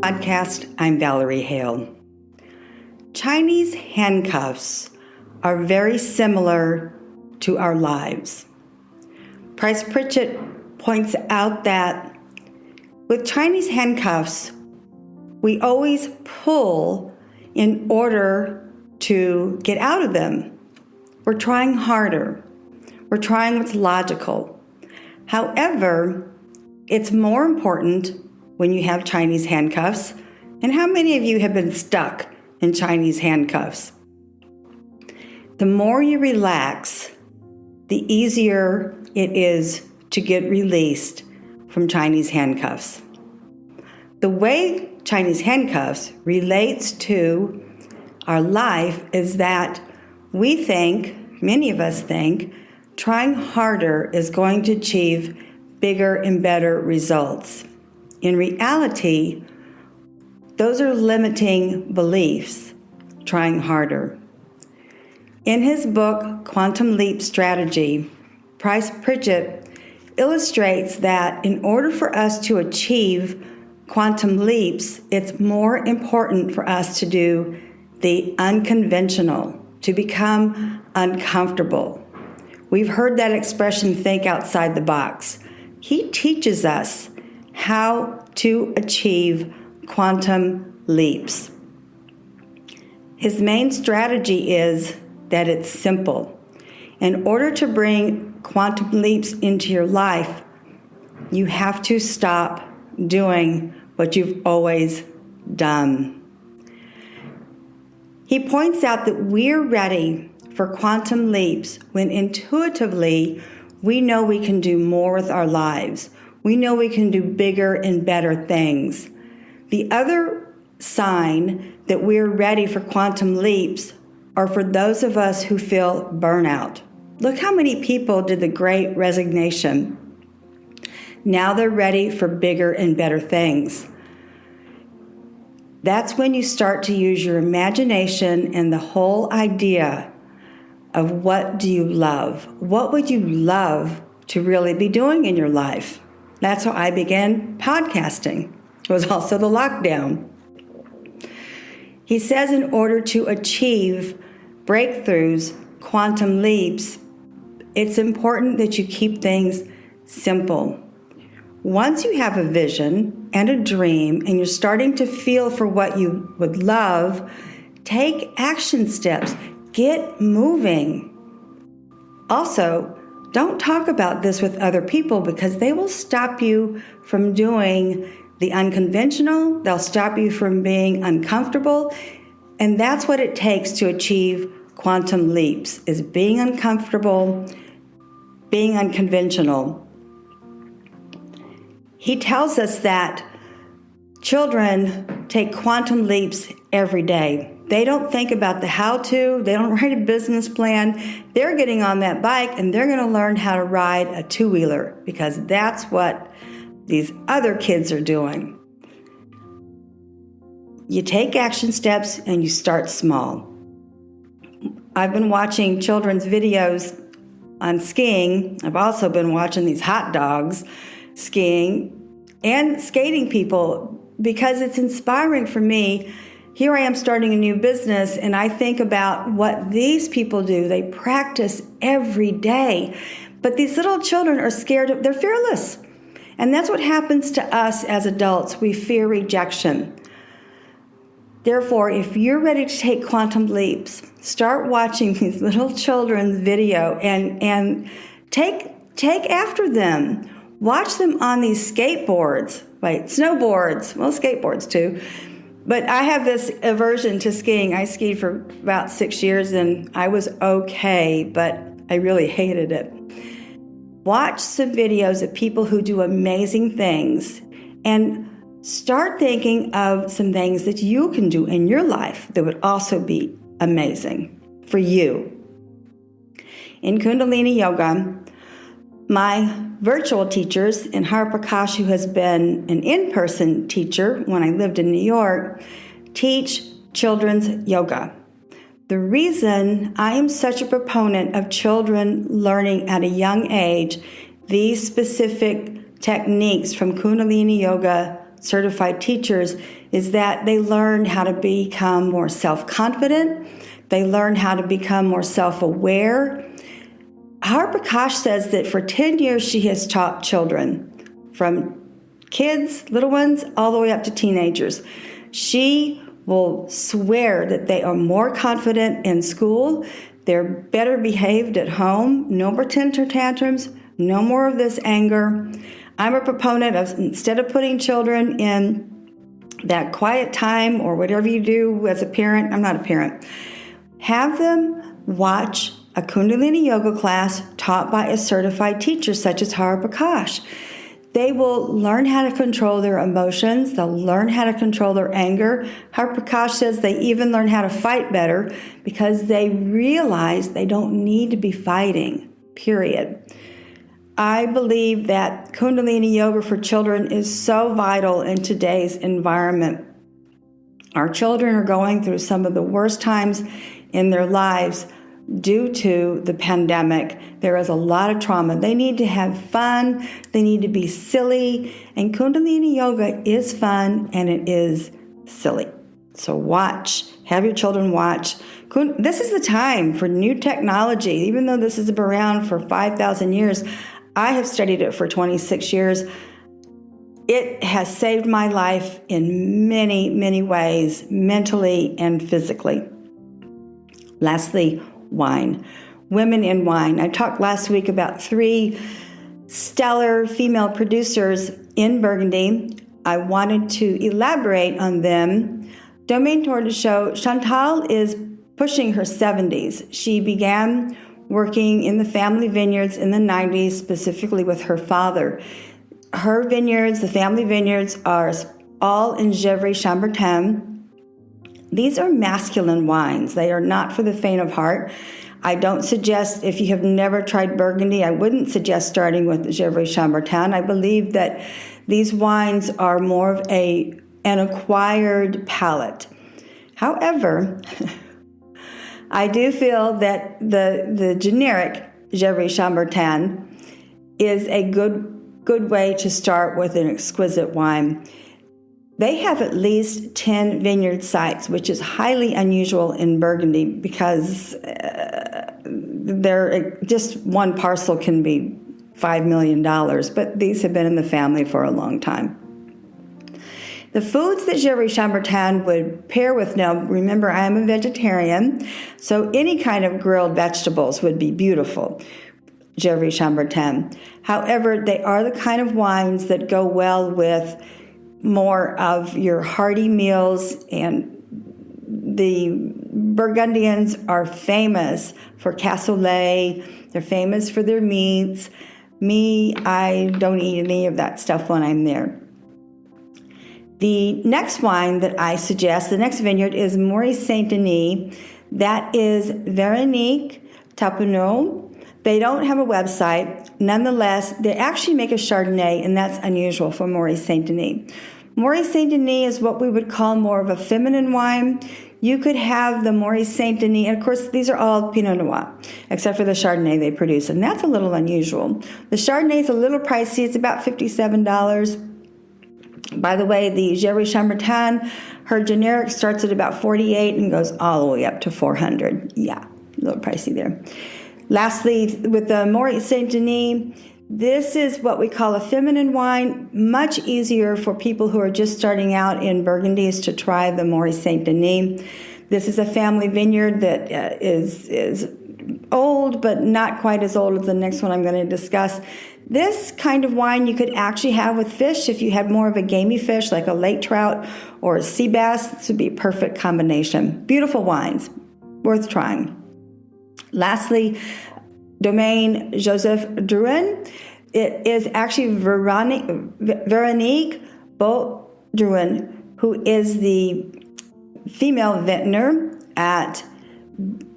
Podcast. I'm Valerie Hale. Chinese handcuffs are very similar to our lives. Pritchett points out that with Chinese handcuffs, we always pull in order to get out of them. We're trying harder. We're trying what's logical. However, it's more important when you have Chinese handcuffs. And how many of you have been stuck in Chinese handcuffs? The more you relax, the easier it is to get released from Chinese handcuffs. The way Chinese handcuffs relates to our life is that we think, many of us think, trying harder is going to achieve bigger and better results. In reality, those are limiting beliefs, trying harder. In his book, Quantum Leap Strategy, Pritchett illustrates that in order for us to achieve quantum leaps, it's more important for us to do the unconventional, to become uncomfortable. We've heard that expression, think outside the box. He teaches us how to achieve quantum leaps. His main strategy is that it's simple. In order to bring quantum leaps into your life, you have to stop doing what you've always done. He points out that we're ready for quantum leaps when intuitively we know we can do more with our lives. We know we can do bigger and better things. The other sign that we're ready for quantum leaps are for those of us who feel burnout. Look how many people did the Great Resignation. Now they're ready for bigger and better things. That's when you start to use your imagination and the whole idea of what do you love? What would you love to really be doing in your life? That's how I began podcasting. It was also the lockdown. He says in order to achieve breakthroughs, quantum leaps, it's important that you keep things simple. Once you have a vision and a dream and you're starting to feel for what you would love, take action steps. Get moving. Also, don't talk about this with other people because they will stop you from doing the unconventional. They'll stop you from being uncomfortable. And that's what it takes to achieve quantum leaps, is being uncomfortable, being unconventional. He tells us that children take quantum leaps every day. They don't think about the how-to. They don't write a business plan. They're getting on that bike and they're going to learn how to ride a two-wheeler because that's what these other kids are doing. You take action steps and you start small. I've been watching children's videos on skiing. I've also been watching these hot dogs skiing and skating people because it's inspiring for me. Here I am starting a new business, and I think about what these people do. They practice every day. But these little children are scared. They're fearless. And that's what happens to us as adults. We fear rejection. Therefore, if you're ready to take quantum leaps, start watching these little children's video and take after them. Watch them on these skateboards. Snowboards. Well, skateboards too. But I have this aversion to skiing. I skied for about 6 years and I was okay, but I really hated it. Watch some videos of people who do amazing things and start thinking of some things that you can do in your life that would also be amazing for you. In Kundalini Yoga, my virtual teachers, and HARIPRAKAASH, who has been an in-person teacher when I lived in New York, teach children's yoga. The reason I am such a proponent of children learning at a young age these specific techniques from Kundalini Yoga certified teachers is that they learn how to become more self-confident. They learn how to become more self-aware. HARIPRAKAASH says that for 10 years she has taught children, from kids, little ones, all the way up to teenagers. She will swear that they are more confident in school, they're better behaved at home, no more temper tantrums, no more of this anger. I'm a proponent of, instead of putting children in that quiet time or whatever you do as a parent, I'm not a parent, have them watch a Kundalini yoga class taught by a certified teacher such as HARIPRAKAASH. They will learn how to control their emotions. They'll learn how to control their anger. HARIPRAKAASH says they even learn how to fight better because they realize they don't need to be fighting, period. I believe that Kundalini yoga for children is so vital in today's environment. Our children are going through some of the worst times in their lives due to the pandemic. There is a lot of trauma. They need to have fun. They need to be silly. And Kundalini yoga is fun and it is silly. So watch. Have your children watch. This is the time for new technology. Even though this has been around for 5,000 years, I have studied it for 26 years. It has saved my life in many, many ways, mentally and physically. Lastly, wine. Women in wine. I talked last week about 3 stellar female producers in Burgundy. I wanted to elaborate on them. Domaine Drouhin, Chantal is pushing her 70s. She began working in the family vineyards in the 90s, specifically with her father. Her vineyards, the family vineyards, are all in Gevrey-Chambertin. These are masculine wines. They are not for the faint of heart. I don't suggest, if you have never tried Burgundy, I wouldn't suggest starting with Gevrey-Chambertin. I believe that these wines are more of an acquired palate. However, I do feel that the generic Gevrey-Chambertin is a good way to start with an exquisite wine. They have at least 10 vineyard sites, which is highly unusual in Burgundy because just one parcel can be $5 million, but these have been in the family for a long time. The foods that Gevrey-Chambertin would pair with, now remember I am a vegetarian, so any kind of grilled vegetables would be beautiful, Gevrey-Chambertin. However, they are the kind of wines that go well with more of your hearty meals, and the Burgundians are famous for cassoulet. They're famous for their meats. Me, I don't eat any of that stuff when I'm there. The next wine that I suggest, the next vineyard, is Maurice Saint-Denis. That is Veronique Tapenot. They don't have a website. Nonetheless, they actually make a Chardonnay, and that's unusual for Maurice Saint-Denis. Maurice Saint-Denis is what we would call more of a feminine wine. You could have the Maurice Saint-Denis, and of course, these are all Pinot Noir, except for the Chardonnay they produce, and that's a little unusual. The Chardonnay is a little pricey. It's about $57. By the way, the Gevrey-Chambertin, her generic starts at about $48 and goes all the way up to $400. Yeah, a little pricey there. Lastly, with the Maurice Saint-Denis, this is what we call a feminine wine. Much easier for people who are just starting out in Burgundies to try the Maurice Saint-Denis. This is a family vineyard that is old, but not quite as old as the next one I'm going to discuss. This kind of wine you could actually have with fish. If you had more of a gamey fish like a lake trout or a sea bass, this would be a perfect combination. Beautiful wines, worth trying. Lastly, Domaine Boss Drouhin. It is actually Veronique Boss Drouhin, who is the female vintner at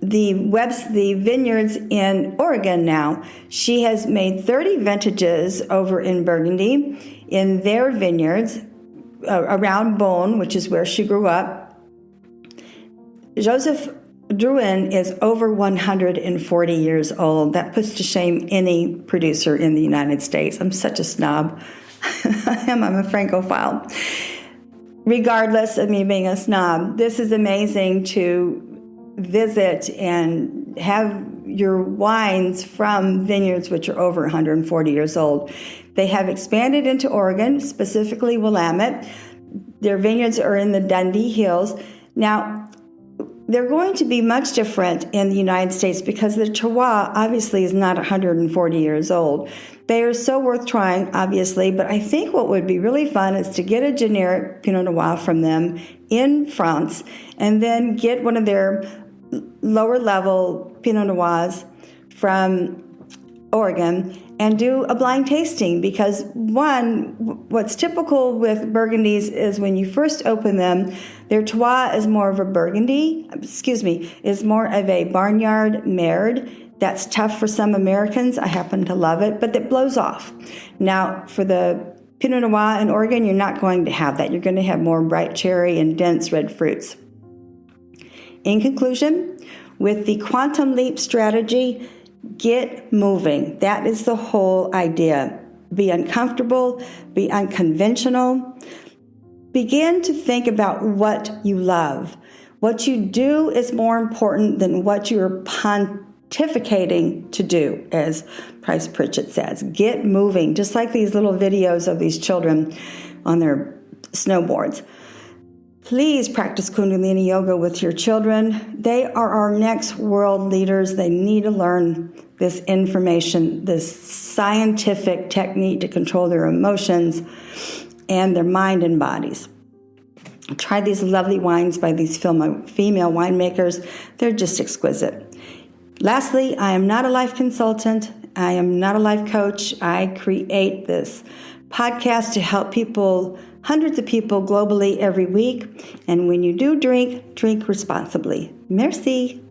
the vineyards in Oregon now. She has made 30 vintages over in Burgundy in their vineyards around Beaune, which is where she grew up. Joseph Drouhin is over 140 years old. That puts to shame any producer in the United States. I'm such a snob. I'm a Francophile. Regardless of me being a snob, this is amazing to visit and have your wines from vineyards which are over 140 years old. They have expanded into Oregon, specifically Willamette. Their vineyards are in the Dundee Hills. Now, they're going to be much different in the United States because the Terroir obviously is not 140 years old. They are so worth trying, obviously, but I think what would be really fun is to get a generic Pinot Noir from them in France and then get one of their lower level Pinot Noirs from Oregon and do a blind tasting, because what's typical with Burgundies is when you first open them, their Terroir is more of a is more of a barnyard Merde. That's tough for some Americans. I happen to love it, but it blows off. Now, for the Pinot Noir in Oregon, you're not going to have that. You're going to have more bright cherry and dense red fruits. In conclusion, with the quantum leap strategy, get moving. That is the whole idea. Be uncomfortable, be unconventional. Begin to think about what you love. What you do is more important than what you're pontificating to do, as Pritchett says. Get moving, just like these little videos of these children on their snowboards. Please practice Kundalini Yoga with your children. They are our next world leaders. They need to learn this information, this scientific technique to control their emotions and their mind and bodies. Try these lovely wines by these female winemakers. They're just exquisite. Lastly, I am not a life consultant. I am not a life coach. I create this podcast to help people, hundreds of people globally every week. And when you do drink, drink responsibly. Merci.